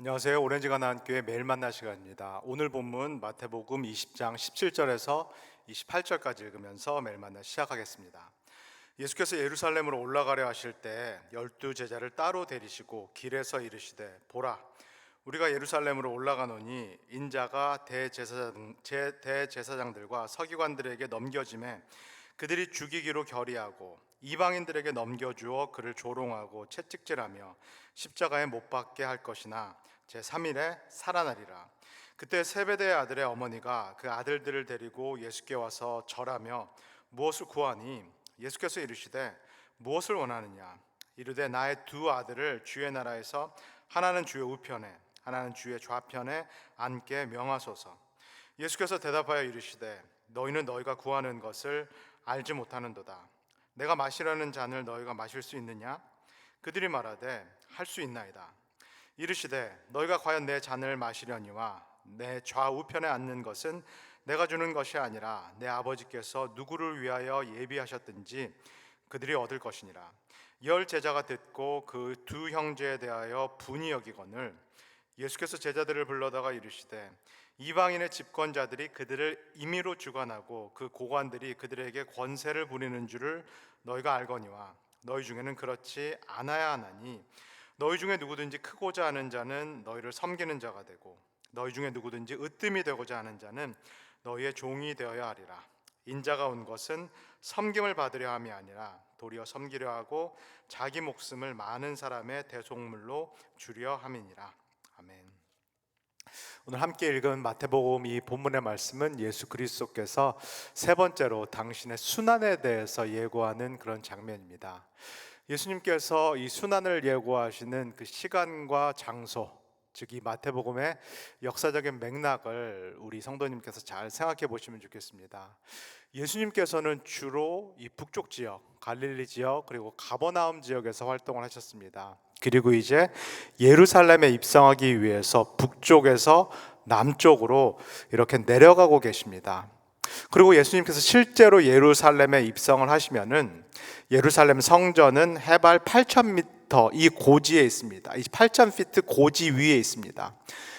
안녕하세요. 오렌지가 난 교회 매일 만나 시간입니다. 오늘 본문 마태복음 20장 17절에서 28절까지 읽으면서 매일 만나 시작하겠습니다. 예수께서 예루살렘으로 올라가려 하실 때 12제자를 따로 데리시고 길에서 이르시되 보라, 우리가 예루살렘으로 올라가노니 인자가 대제사장들과 서기관들에게 넘겨짐에 그들이 죽이기로 결의하고 이방인들에게 넘겨주어 그를 조롱하고 채찍질하며 십자가에 못 박게 할 것이나 제3일에 살아나리라. 그때 세베대의 아들의 어머니가 그 아들들을 데리고 예수께 와서 절하며 무엇을 구하니 예수께서 이르시되 무엇을 원하느냐. 이르되 나의 두 아들을 주의 나라에서 하나는 주의 우편에 하나는 주의 좌편에 앉게 명하소서. 예수께서 대답하여 이르시되 너희는 너희가 구하는 것을 알지 못하는도다. 내가 마시려는 잔을 너희가 마실 수 있느냐? 그들이 말하되 할 수 있나이다. 이르시되 너희가 과연 내 잔을 마시려니와 내 좌우편에 앉는 것은 내가 주는 것이 아니라 내 아버지께서 누구를 위하여 예비하셨든지 그들이 얻을 것이니라. 열 제자가 듣고 그 두 형제에 대하여 분이 여기거늘 예수께서 제자들을 불러다가 이르시되 이방인의 집권자들이 그들을 임의로 주관하고 그 고관들이 그들에게 권세를 부리는 줄을 너희가 알거니와 너희 중에는 그렇지 않아야 하나니 너희 중에 누구든지 크고자 하는 자는 너희를 섬기는 자가 되고 너희 중에 누구든지 으뜸이 되고자 하는 자는 너희의 종이 되어야 하리라. 인자가 온 것은 섬김을 받으려 함이 아니라 도리어 섬기려 하고 자기 목숨을 많은 사람의 대속물로 주려 함이니라. 아멘. 오늘 함께 읽은 마태복음 이 본문의 말씀은 예수 그리스도께서 세 번째로 당신의 순환에 대해서 예고하는 그런 장면입니다. 예수님께서 이 순환을 예고하시는 그 시간과 장소, 즉 이 마태복음의 역사적인 맥락을 우리 성도님께서 잘 생각해 보시면 좋겠습니다. 예수님께서는 주로 이 북쪽 지역, 갈릴리 지역 그리고 가버나움 지역에서 활동을 하셨습니다. 그리고 이제 예루살렘에 입성하기 위해서 북쪽에서 남쪽으로 이렇게 내려가고 계십니다. 그리고 예수님께서 실제로 예루살렘에 입성을 하시면은 예루살렘 성전은 해발 8,000m 이 고지에 있습니다. 이 8,000피트 고지 위에 있습니다.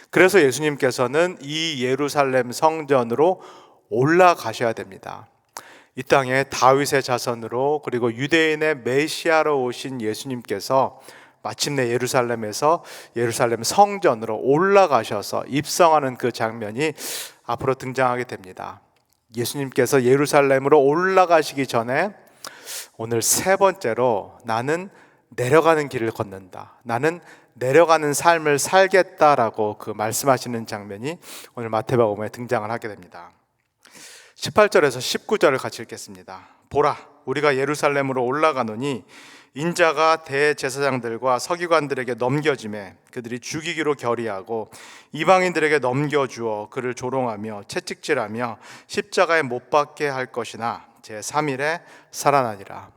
그래서 예수님께서는 이 예루살렘 성전으로 올라가셔야 됩니다. 이 땅에 다윗의 자손으로 그리고 유대인의 메시아로 오신 예수님께서 마침내 예루살렘에서 예루살렘 성전으로 올라가셔서 입성하는 그 장면이 앞으로 등장하게 됩니다. 예수님께서 예루살렘으로 올라가시기 전에 오늘 세 번째로 나는 내려가는 길을 걷는다, 나는 내려가는 삶을 살겠다라고 그 말씀하시는 장면이 오늘 마태복음에 등장을 하게 됩니다. 18절에서 19절을 같이 읽겠습니다. 보라, 우리가 예루살렘으로 올라가노니 인자가 대제사장들과 서기관들에게 넘겨짐에 그들이 죽이기로 결의하고 이방인들에게 넘겨주어 그를 조롱하며 채찍질하며 십자가에 못 박게 할 것이나 제3일에 살아나니라.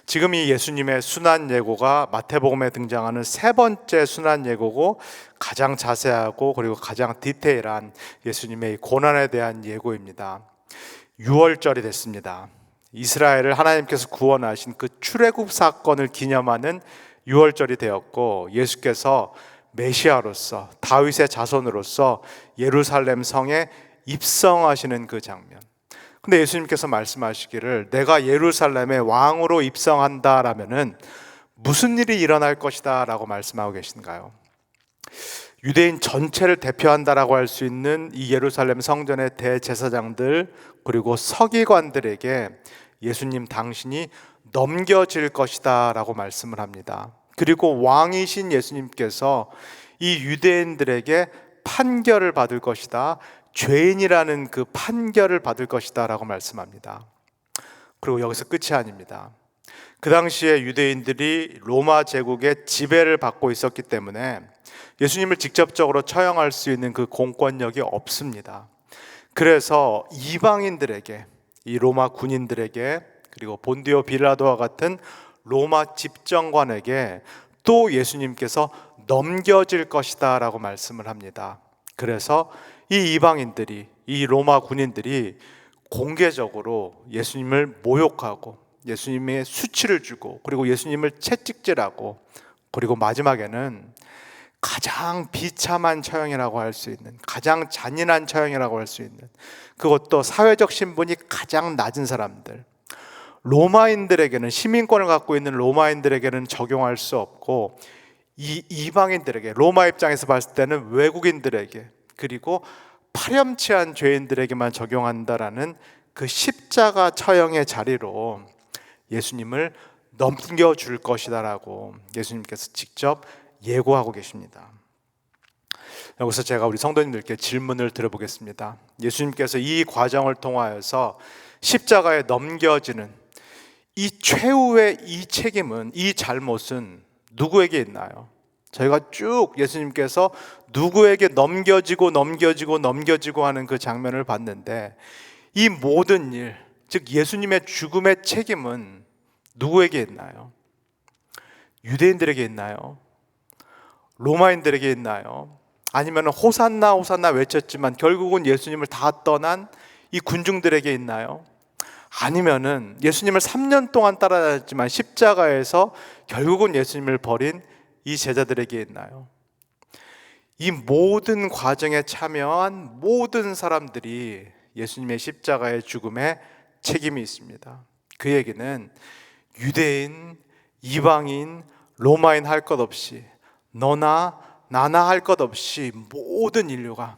지금 이 예수님의 순환 예고가 마태복음에 등장하는 세 번째 순환 예고고 가장 자세하고 그리고 가장 디테일한 예수님의 고난에 대한 예고입니다. 6월절이 됐습니다. 이스라엘을 하나님께서 구원하신 그 출애굽 사건을 기념하는 6월절이 되었고 예수께서 메시아로서 다윗의 자손으로서 예루살렘 성에 입성하시는 그 장면. 근데 예수님께서 말씀하시기를 내가 예루살렘의 왕으로 입성한다라면은 무슨 일이 일어날 것이다 라고 말씀하고 계신가요? 유대인 전체를 대표한다라고 할 수 있는 이 예루살렘 성전의 대제사장들 그리고 서기관들에게 예수님 당신이 넘겨질 것이다 라고 말씀을 합니다. 그리고 왕이신 예수님께서 이 유대인들에게 판결을 받을 것이다, 죄인이라는 그 판결을 받을 것이다 라고 말씀합니다. 그리고 여기서 끝이 아닙니다. 그 당시에 유대인들이 로마 제국의 지배를 받고 있었기 때문에 예수님을 직접적으로 처형할 수 있는 그 공권력이 없습니다. 그래서 이방인들에게, 이 로마 군인들에게 그리고 본디오 빌라도와 같은 로마 집정관에게 또 예수님께서 넘겨질 것이다 라고 말씀을 합니다. 그래서 이 이방인들이, 이 로마 군인들이 공개적으로 예수님을 모욕하고 예수님의 수치를 주고 그리고 예수님을 채찍질하고 그리고 마지막에는 가장 비참한 처형이라고 할 수 있는, 가장 잔인한 처형이라고 할 수 있는, 그것도 사회적 신분이 가장 낮은 사람들, 로마인들에게는, 시민권을 갖고 있는 로마인들에게는 적용할 수 없고, 이 이방인들에게, 로마 입장에서 봤을 때는 외국인들에게, 그리고 파렴치한 죄인들에게만 적용한다라는 그 십자가 처형의 자리로 예수님을 넘겨줄 것이다라고 예수님께서 직접 예고하고 계십니다. 여기서 제가 우리 성도님들께 질문을 드려보겠습니다. 예수님께서 이 과정을 통하여서 십자가에 넘겨지는 이 최후의 이 책임은, 이 잘못은 누구에게 있나요? 저희가 쭉 예수님께서 누구에게 넘겨지고 하는 그 장면을 봤는데, 이 모든 일, 즉 예수님의 죽음의 책임은 누구에게 있나요? 유대인들에게 있나요? 로마인들에게 있나요? 아니면 호산나 호산나 외쳤지만 결국은 예수님을 다 떠난 이 군중들에게 있나요? 아니면은 예수님을 3년 동안 따라다녔지만 십자가에서 결국은 예수님을 버린 이 제자들에게 있나요? 이 모든 과정에 참여한 모든 사람들이 예수님의 십자가의 죽음에 책임이 있습니다. 그 얘기는 유대인, 이방인, 로마인 할 것 없이, 너나 나나 할 것 없이 모든 인류가,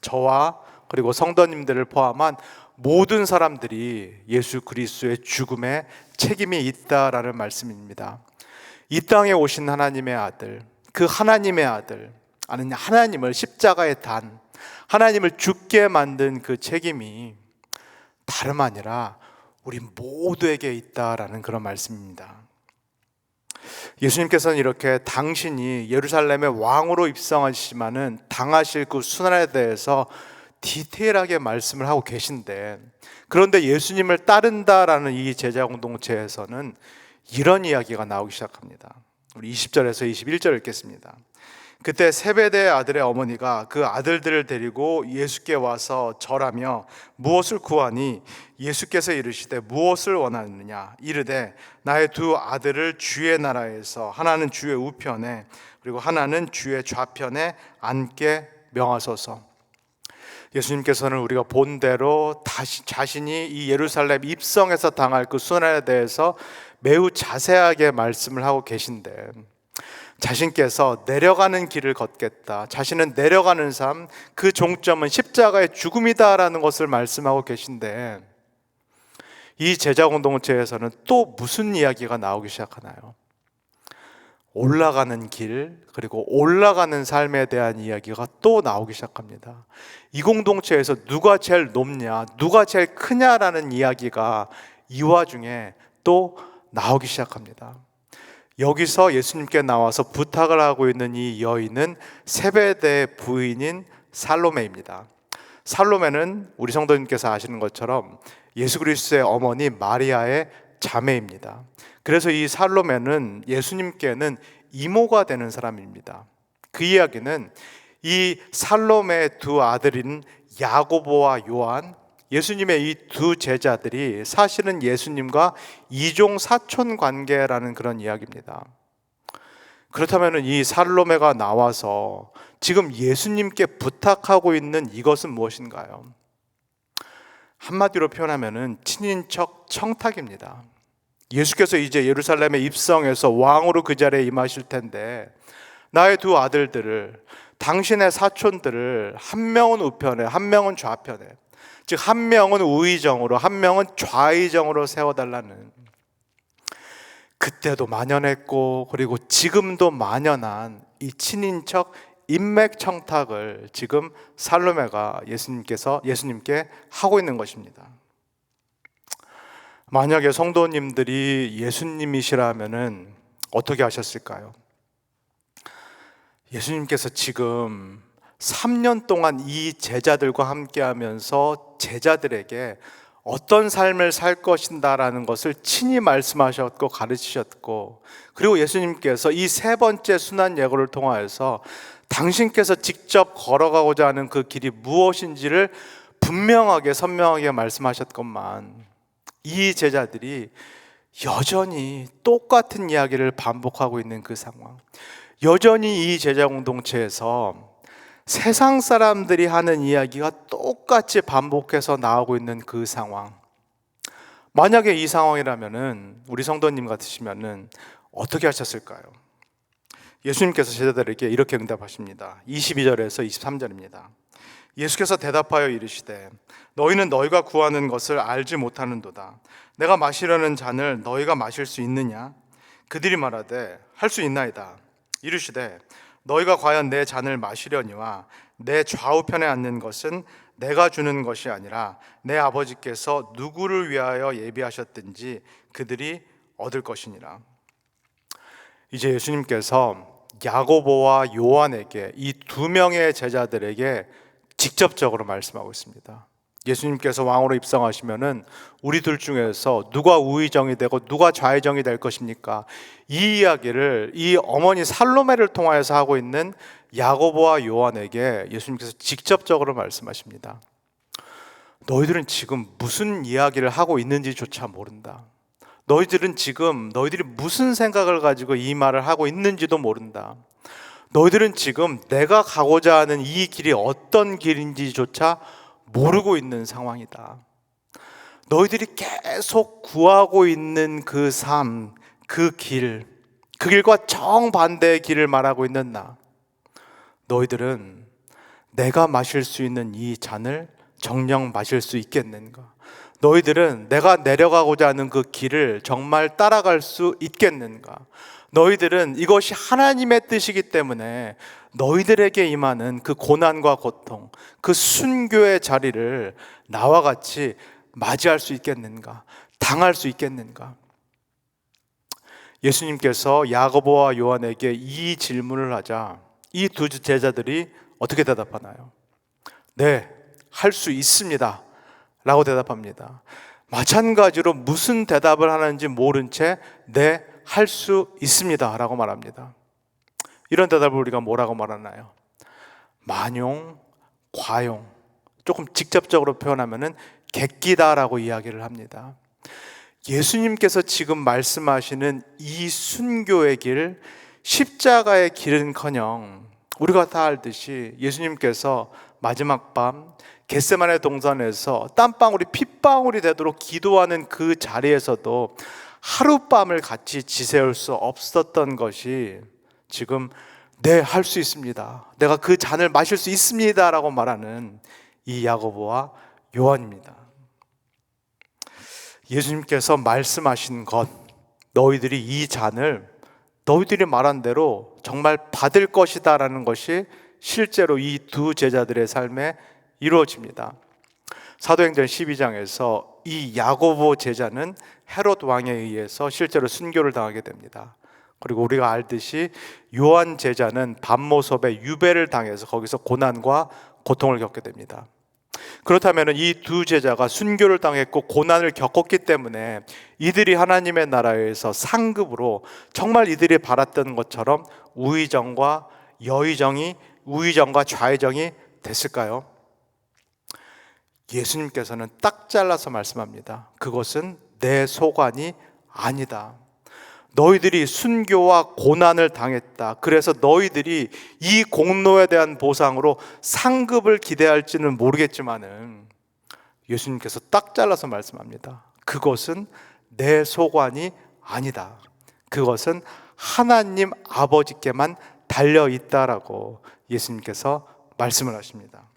저와 그리고 성도님들을 포함한 모든 사람들이 예수 그리스도의 죽음에 책임이 있다라는 말씀입니다. 이 땅에 오신 하나님의 아들, 그 하나님의 아들, 아는 하나님을 십자가에 단, 하나님을 죽게 만든 그 책임이 다름 아니라 우리 모두에게 있다라는 그런 말씀입니다. 예수님께서는 이렇게 당신이 예루살렘의 왕으로 입성하시지만은 당하실 그 순환에 대해서 디테일하게 말씀을 하고 계신데, 그런데 예수님을 따른다라는 이 제자 공동체에서는 이런 이야기가 나오기 시작합니다. 우리 20절에서 21절 읽겠습니다. 그때 세베대의 아들의 어머니가 그 아들들을 데리고 예수께 와서 절하며 무엇을 구하니 예수께서 이르시되 무엇을 원하느냐 이르되 나의 두 아들을 주의 나라에서 하나는 주의 우편에 그리고 하나는 주의 좌편에 앉게 명하소서. 예수님께서는 우리가 본 대로 다시 자신이 이 예루살렘 입성에서 당할 그 순환에 대해서 매우 자세하게 말씀을 하고 계신데, 자신께서 내려가는 길을 걷겠다, 자신은 내려가는 삶, 그 종점은 십자가의 죽음이다라는 것을 말씀하고 계신데, 이 제자 공동체에서는 또 무슨 이야기가 나오기 시작하나요? 올라가는 길, 그리고 올라가는 삶에 대한 이야기가 또 나오기 시작합니다. 이 공동체에서 누가 제일 높냐, 누가 제일 크냐라는 이야기가 이 와중에 또 나오기 시작합니다. 여기서 예수님께 나와서 부탁을 하고 있는 이 여인은 세베대의 부인인 살로메입니다. 살로메는 우리 성도님께서 아시는 것처럼 예수 그리스도의 어머니 마리아의 자매입니다. 그래서 이 살로메는 예수님께는 이모가 되는 사람입니다. 그 이야기는 이 살로메의 두 아들인 야고보와 요한, 예수님의 이 두 제자들이 사실은 예수님과 이종 사촌 관계라는 그런 이야기입니다. 그렇다면 이 살로메가 나와서 지금 예수님께 부탁하고 있는 이것은 무엇인가요? 한마디로 표현하면 친인척 청탁입니다. 예수께서 이제 예루살렘에 입성해서 왕으로 그 자리에 임하실 텐데, 나의 두 아들들을, 당신의 사촌들을 한 명은 우편에 한 명은 좌편에, 즉 한 명은 우의정으로 한 명은 좌의정으로 세워달라는, 그때도 만연했고 그리고 지금도 만연한 이 친인척 인맥 청탁을 지금 살로메가 예수님께 하고 있는 것입니다. 만약에 성도님들이 예수님이시라면은 어떻게 하셨을까요? 예수님께서 지금 3년 동안 이 제자들과 함께 하면서 제자들에게 어떤 삶을 살 것인다라는 것을 친히 말씀하셨고 가르치셨고, 그리고 예수님께서 이 세 번째 순환 예고를 통하여서 당신께서 직접 걸어가고자 하는 그 길이 무엇인지를 분명하게 선명하게 말씀하셨건만, 이 제자들이 여전히 똑같은 이야기를 반복하고 있는 그 상황, 여전히 이 제자 공동체에서 세상 사람들이 하는 이야기가 똑같이 반복해서 나오고 있는 그 상황. 만약에 이 상황이라면은 우리 성도님 같으시면은 어떻게 하셨을까요? 예수님께서 제자들에게 이렇게 응답하십니다. 22절에서 23절입니다. 예수께서 대답하여 이르시되 너희는 너희가 구하는 것을 알지 못하는도다. 내가 마시려는 잔을 너희가 마실 수 있느냐? 그들이 말하되 할 수 있나이다. 이르시되 너희가 과연 내 잔을 마시려니와 내 좌우편에 앉는 것은 내가 주는 것이 아니라 내 아버지께서 누구를 위하여 예비하셨든지 그들이 얻을 것이니라. 이제 예수님께서 야고보와 요한에게 이 두 명의 제자들에게 직접적으로 말씀하고 있습니다. 예수님께서 왕으로 입성하시면은 우리 둘 중에서 누가 우의정이 되고 누가 좌의정이 될 것입니까? 이 이야기를 이 어머니 살로메를 통하여서 하고 있는 야고보와 요한에게 예수님께서 직접적으로 말씀하십니다. 너희들은 지금 무슨 이야기를 하고 있는지조차 모른다. 너희들은 지금 너희들이 무슨 생각을 가지고 이 말을 하고 있는지도 모른다. 너희들은 지금 내가 가고자 하는 이 길이 어떤 길인지조차 모르고 있는 상황이다. 너희들이 계속 구하고 있는 그 삶, 그 길과 정반대의 길을 말하고 있는 나. 너희들은 내가 마실 수 있는 이 잔을 정녕 마실 수 있겠는가? 너희들은 내가 내려가고자 하는 그 길을 정말 따라갈 수 있겠는가? 너희들은 이것이 하나님의 뜻이기 때문에 너희들에게 임하는 그 고난과 고통, 그 순교의 자리를 나와 같이 맞이할 수 있겠는가? 당할 수 있겠는가? 예수님께서 야고보와 요한에게 이 질문을 하자 이 두 제자들이 어떻게 대답하나요? 네, 할 수 있습니다 라고 대답합니다. 마찬가지로 무슨 대답을 하는지 모른 채 네, 할 수 있습니다 라고 말합니다. 이런 대답을 우리가 뭐라고 말하나요? 만용, 과용, 조금 직접적으로 표현하면은 객기다라고 이야기를 합니다. 예수님께서 지금 말씀하시는 이 순교의 길, 십자가의 길은커녕 우리가 다 알듯이 예수님께서 마지막 밤 겟세마네 동산에서 땀방울이 핏방울이 되도록 기도하는 그 자리에서도 하룻밤을 같이 지새울 수 없었던 것이 지금 네, 할 수 있습니다. 내가 그 잔을 마실 수 있습니다 라고 말하는 이 야고보와 요한입니다. 예수님께서 말씀하신 것, 너희들이 이 잔을 너희들이 말한 대로 정말 받을 것이다 라는 것이 실제로 이 두 제자들의 삶에 이루어집니다. 사도행전 12장에서 이 야고보 제자는 헤롯 왕에 의해서 실제로 순교를 당하게 됩니다. 그리고 우리가 알듯이 요한 제자는 밤모섭에 유배를 당해서 거기서 고난과 고통을 겪게 됩니다. 그렇다면 이 두 제자가 순교를 당했고 고난을 겪었기 때문에 이들이 하나님의 나라에서 상급으로 정말 이들이 바랐던 것처럼 우의정과 여의정이, 우의정과 좌의정이 됐을까요? 예수님께서는 딱 잘라서 말씀합니다. 그것은 내 소관이 아니다. 너희들이 순교와 고난을 당했다. 그래서 너희들이 이 공로에 대한 보상으로 상급을 기대할지는 모르겠지만은 예수님께서 딱 잘라서 말씀합니다. 그것은 내 소관이 아니다. 그것은 하나님 아버지께만 달려있다라고 예수님께서 말씀을 하십니다.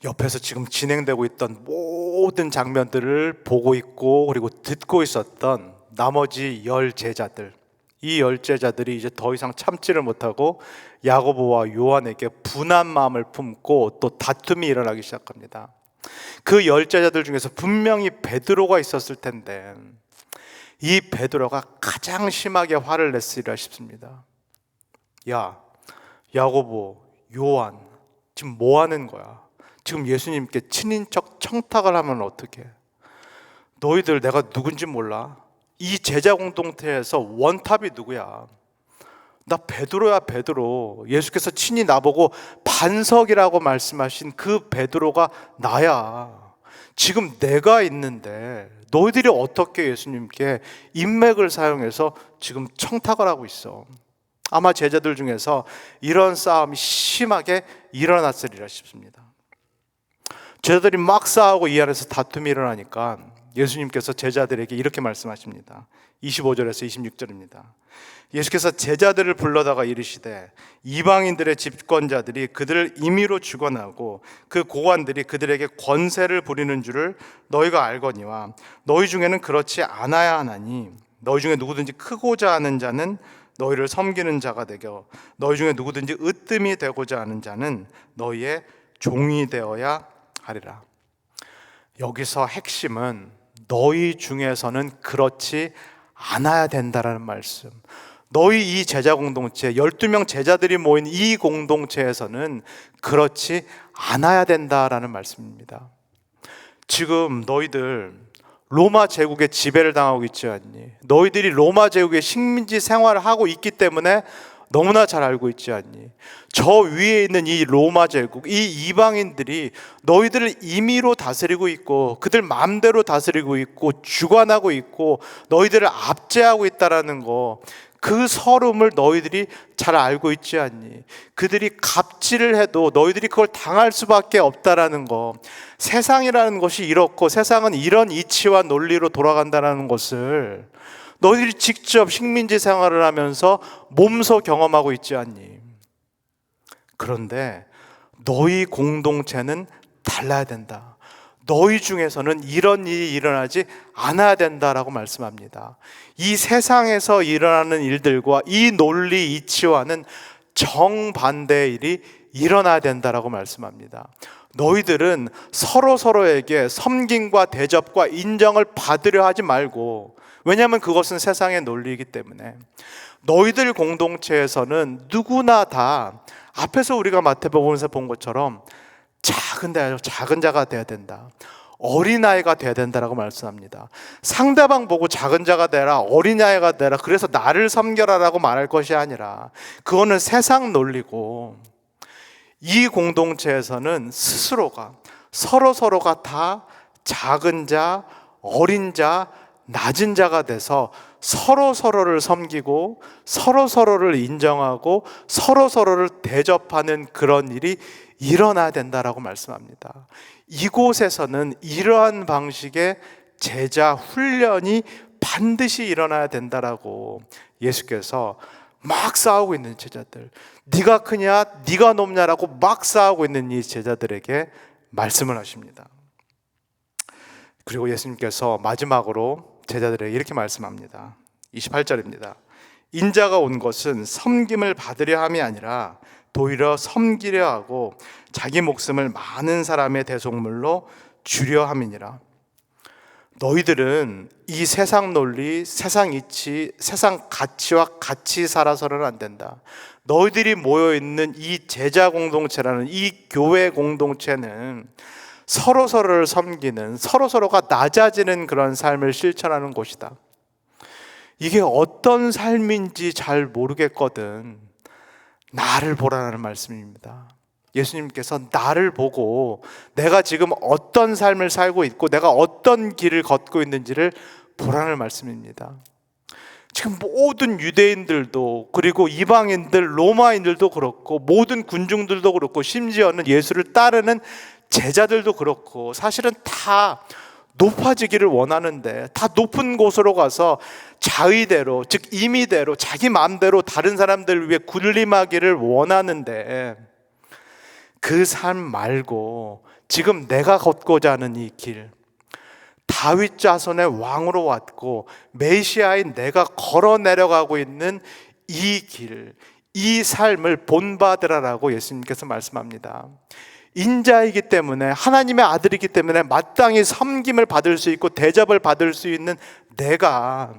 옆에서 지금 진행되고 있던 모든 장면들을 보고 있고 그리고 듣고 있었던 나머지 10제자들, 이 10제자들이 이제 더 이상 참지를 못하고 야고보와 요한에게 분한 마음을 품고 또 다툼이 일어나기 시작합니다. 그 10제자들 중에서 분명히 베드로가 있었을 텐데 이 베드로가 가장 심하게 화를 냈으리라 싶습니다. 야, 야고보, 요한, 지금 뭐 하는 거야? 지금 예수님께 친인척 청탁을 하면 어떡해? 너희들 내가 누군지 몰라? 이 제자 공동체에서 원탑이 누구야? 나 베드로야, 베드로. 예수께서 친히 나보고 반석이라고 말씀하신 그 베드로가 나야. 지금 내가 있는데 너희들이 어떻게 예수님께 인맥을 사용해서 지금 청탁을 하고 있어? 아마 제자들 중에서 이런 싸움이 심하게 일어났으리라 싶습니다. 제자들이 막 싸우고 이 안에서 다툼이 일어나니까 예수님께서 제자들에게 이렇게 말씀하십니다. 25절에서 26절입니다. 예수께서 제자들을 불러다가 이르시되 이방인들의 집권자들이 그들을 임의로 주관하고 그 고관들이 그들에게 권세를 부리는 줄을 너희가 알거니와 너희 중에는 그렇지 않아야 하나니 너희 중에 누구든지 크고자 하는 자는 너희를 섬기는 자가 되고 너희 중에 누구든지 으뜸이 되고자 하는 자는 너희의 종이 되어야 하리라. 여기서 핵심은 너희 중에서는 그렇지 않아야 된다라는 말씀. 너희 이 제자 공동체 12명 제자들이 모인 이 공동체에서는 그렇지 않아야 된다라는 말씀입니다. 지금 너희들 로마 제국의 지배를 당하고 있지 않니? 너희들이 로마 제국의 식민지 생활을 하고 있기 때문에 너무나 잘 알고 있지 않니? 저 위에 있는 이 로마 제국, 이 이방인들이 너희들을 임의로 다스리고 있고 그들 마음대로 다스리고 있고 주관하고 있고 너희들을 압제하고 있다라는 거, 그 서름을 너희들이 잘 알고 있지 않니? 그들이 갑질을 해도 너희들이 그걸 당할 수밖에 없다라는 거, 세상이라는 것이 이렇고 세상은 이런 이치와 논리로 돌아간다는 것을 너희들이 직접 식민지 생활을 하면서 몸소 경험하고 있지 않니? 그런데 너희 공동체는 달라야 된다. 너희 중에서는 이런 일이 일어나지 않아야 된다라고 말씀합니다. 이 세상에서 일어나는 일들과 이 논리 이치와는 정반대의 일이 일어나야 된다라고 말씀합니다. 너희들은 서로에게 섬김과 대접과 인정을 받으려 하지 말고, 왜냐하면 그것은 세상의 논리이기 때문에 너희들 공동체에서는 누구나 다 앞에서 우리가 마태복음에서 본 것처럼 작은 자가 돼야 된다. 어린아이가 돼야 된다라고 말씀합니다. 상대방 보고 작은 자가 되라, 어린아이가 되라, 그래서 나를 섬겨라라고 말할 것이 아니라 그거는 세상 논리고, 이 공동체에서는 스스로가 서로가 다 작은 자, 어린 자, 낮은 자가 돼서 서로를 섬기고 서로를 인정하고 서로를 대접하는 그런 일이 일어나야 된다라고 말씀합니다. 이곳에서는 이러한 방식의 제자 훈련이 반드시 일어나야 된다라고 예수께서 막 싸우고 있는 제자들, 네가 크냐 네가 높냐라고 막 싸우고 있는 이 제자들에게 말씀을 하십니다. 그리고 예수님께서 마지막으로 제자들에게 이렇게 말씀합니다. 28절입니다. 인자가 온 것은 섬김을 받으려 함이 아니라 도리어 섬기려 하고 자기 목숨을 많은 사람의 대속물로 주려 함이니라. 너희들은 이 세상 논리, 세상 이치, 세상 가치와 같이 살아서는 안 된다. 너희들이 모여있는 이 제자 공동체라는 이 교회 공동체는 서로를 섬기는, 서로가 낮아지는 그런 삶을 실천하는 곳이다. 이게 어떤 삶인지 잘 모르겠거든 나를 보라는 말씀입니다. 예수님께서 나를 보고 내가 지금 어떤 삶을 살고 있고 내가 어떤 길을 걷고 있는지를 보라는 말씀입니다. 지금 모든 유대인들도, 그리고 이방인들, 로마인들도 그렇고 모든 군중들도 그렇고 심지어는 예수를 따르는 제자들도 그렇고 사실은 다 높아지기를 원하는데, 다 높은 곳으로 가서 자의대로, 즉 임의대로 자기 마음대로 다른 사람들을 위해 군림하기를 원하는데, 그 삶 말고 지금 내가 걷고자 하는 이 길, 다윗 자손의 왕으로 왔고 메시아인 내가 걸어 내려가고 있는 이 길, 이 삶을 본받으라라고 예수님께서 말씀합니다. 인자이기 때문에, 하나님의 아들이기 때문에 마땅히 섬김을 받을 수 있고 대접을 받을 수 있는 내가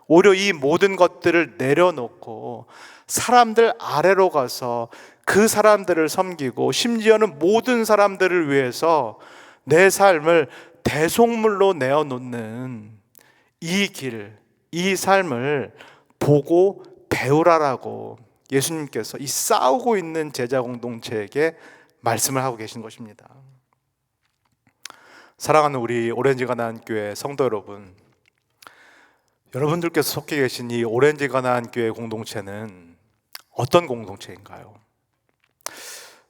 오히려 이 모든 것들을 내려놓고 사람들 아래로 가서 그 사람들을 섬기고 심지어는 모든 사람들을 위해서 내 삶을 대속물로 내어놓는 이 길, 이 삶을 보고 배우라라고 예수님께서 이 싸우고 있는 제자 공동체에게 말씀을 하고 계신 것입니다. 사랑하는 우리 오렌지 가나안교회 성도 여러분, 여러분들께서 속해 계신 이 오렌지 가나안교회 공동체는 어떤 공동체인가요?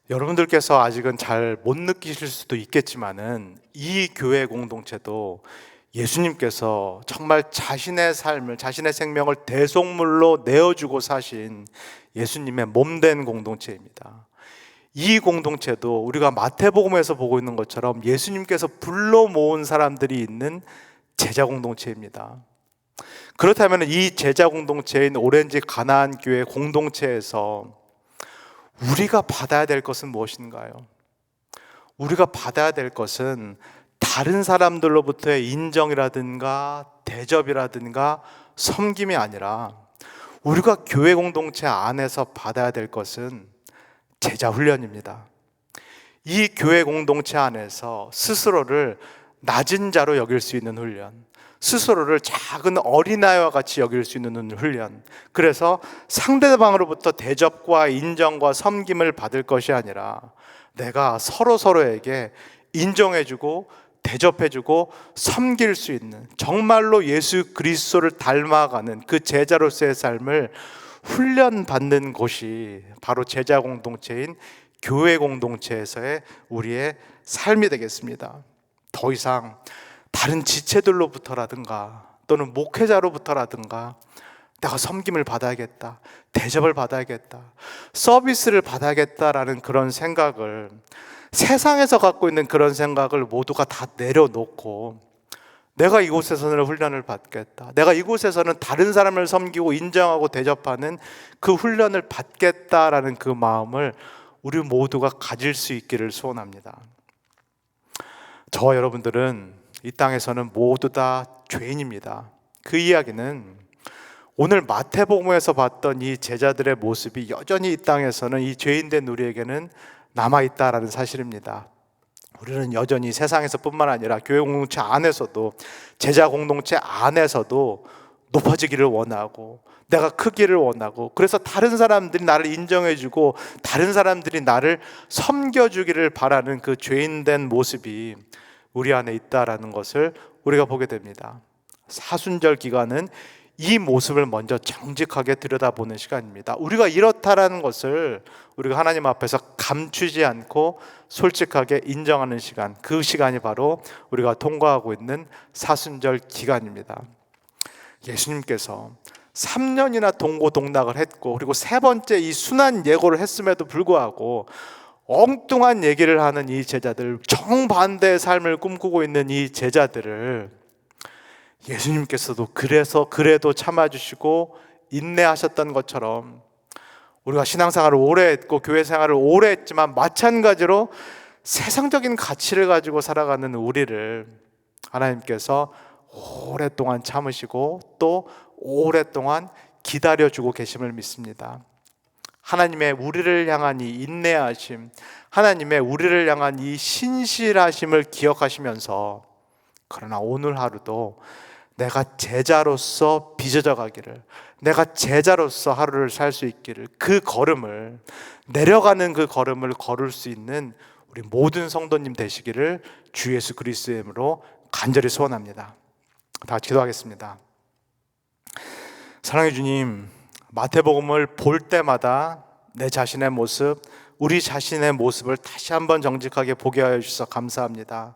여러분들께서 아직은 잘 못 느끼실 수도 있겠지만은 이 교회 공동체도 예수님께서 정말 자신의 삶을, 자신의 생명을 대속물로 내어주고 사신 예수님의 몸된 공동체입니다. 이 공동체도 우리가 마태복음에서 보고 있는 것처럼 예수님께서 불러 모은 사람들이 있는 제자 공동체입니다. 그렇다면 이 제자 공동체인 오렌지 가나안 교회 공동체에서 우리가 받아야 될 것은 무엇인가요? 우리가 받아야 될 것은 다른 사람들로부터의 인정이라든가 대접이라든가 섬김이 아니라 우리가 교회 공동체 안에서 받아야 될 것은 제자 훈련입니다. 이 교회 공동체 안에서 스스로를 낮은 자로 여길 수 있는 훈련, 스스로를 작은 어린아이와 같이 여길 수 있는 훈련, 그래서 상대방으로부터 대접과 인정과 섬김을 받을 것이 아니라 내가 서로에게 인정해주고 대접해주고 섬길 수 있는, 정말로 예수 그리스도를 닮아가는 그 제자로서의 삶을 훈련받는 곳이 바로 제자 공동체인 교회 공동체에서의 우리의 삶이 되겠습니다. 더 이상 다른 지체들로부터라든가 또는 목회자로부터라든가 내가 섬김을 받아야겠다, 대접을 받아야겠다, 서비스를 받아야겠다라는 그런 생각을, 세상에서 갖고 있는 그런 생각을 모두가 다 내려놓고 내가 이곳에서는 훈련을 받겠다, 내가 이곳에서는 다른 사람을 섬기고 인정하고 대접하는 그 훈련을 받겠다라는 그 마음을 우리 모두가 가질 수 있기를 소원합니다. 저와 여러분들은 이 땅에서는 모두 다 죄인입니다. 그 이야기는 오늘 마태복음에서 봤던 이 제자들의 모습이 여전히 이 땅에서는 이 죄인된 우리에게는 남아있다라는 사실입니다. 우리는 여전히 세상에서 뿐만 아니라 교회 공동체 안에서도, 제자 공동체 안에서도 높아지기를 원하고 내가 크기를 원하고, 그래서 다른 사람들이 나를 인정해주고 다른 사람들이 나를 섬겨주기를 바라는 그 죄인된 모습이 우리 안에 있다라는 것을 우리가 보게 됩니다. 사순절 기간은 이 모습을 먼저 정직하게 들여다보는 시간입니다. 우리가 이렇다라는 것을 우리가 하나님 앞에서 감추지 않고 솔직하게 인정하는 시간, 그 시간이 바로 우리가 통과하고 있는 사순절 기간입니다. 예수님께서 3년이나 동고동락을 했고, 그리고 세 번째 이 순환 예고를 했음에도 불구하고 엉뚱한 얘기를 하는 이 제자들, 정반대의 삶을 꿈꾸고 있는 이 제자들을 예수님께서도 그래도 참아주시고 인내하셨던 것처럼 우리가 신앙생활을 오래 했고 교회 생활을 오래 했지만 마찬가지로 세상적인 가치를 가지고 살아가는 우리를 하나님께서 오랫동안 참으시고 또 오랫동안 기다려주고 계심을 믿습니다. 하나님의 우리를 향한 이 인내하심, 하나님의 우리를 향한 이 신실하심을 기억하시면서, 그러나 오늘 하루도 내가 제자로서 빚어져 가기를, 내가 제자로서 하루를 살 수 있기를, 그 걸음을, 내려가는 그 걸음을 걸을 수 있는 우리 모든 성도님 되시기를 주 예수 그리스도의 이름으로 간절히 소원합니다. 다 기도하겠습니다. 사랑해 주님, 마태복음을 볼 때마다 내 자신의 모습, 우리 자신의 모습을 다시 한번 정직하게 보게 하여 주셔서 감사합니다.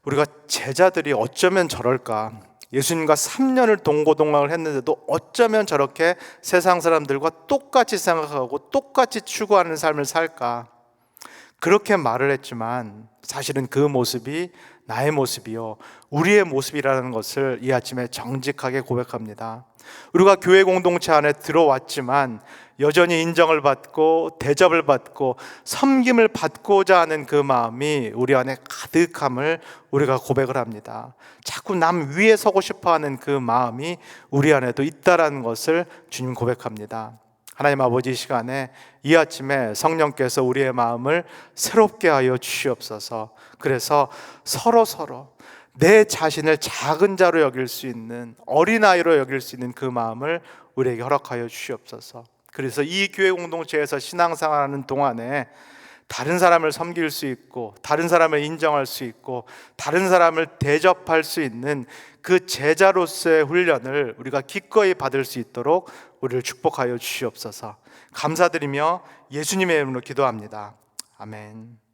우리가 제자들이 어쩌면 저럴까, 예수님과 3년을 동고동락을 했는데도 어쩌면 저렇게 세상 사람들과 똑같이 생각하고 똑같이 추구하는 삶을 살까, 그렇게 말을 했지만 사실은 그 모습이 나의 모습이요, 우리의 모습이라는 것을 이 아침에 정직하게 고백합니다. 우리가 교회 공동체 안에 들어왔지만 여전히 인정을 받고 대접을 받고 섬김을 받고자 하는 그 마음이 우리 안에 가득함을 우리가 고백을 합니다. 자꾸 남 위에 서고 싶어하는 그 마음이 우리 안에도 있다라는 것을 주님 고백합니다. 하나님 아버지, 이 시간에 이 아침에 성령께서 우리의 마음을 새롭게 하여 주시옵소서. 그래서 서로 내 자신을 작은 자로 여길 수 있는, 어린아이로 여길 수 있는 그 마음을 우리에게 허락하여 주시옵소서. 그래서 이 교회 공동체에서 신앙생활하는 동안에 다른 사람을 섬길 수 있고 다른 사람을 인정할 수 있고 다른 사람을 대접할 수 있는 그 제자로서의 훈련을 우리가 기꺼이 받을 수 있도록 우리를 축복하여 주시옵소서. 감사드리며 예수님의 이름으로 기도합니다. 아멘.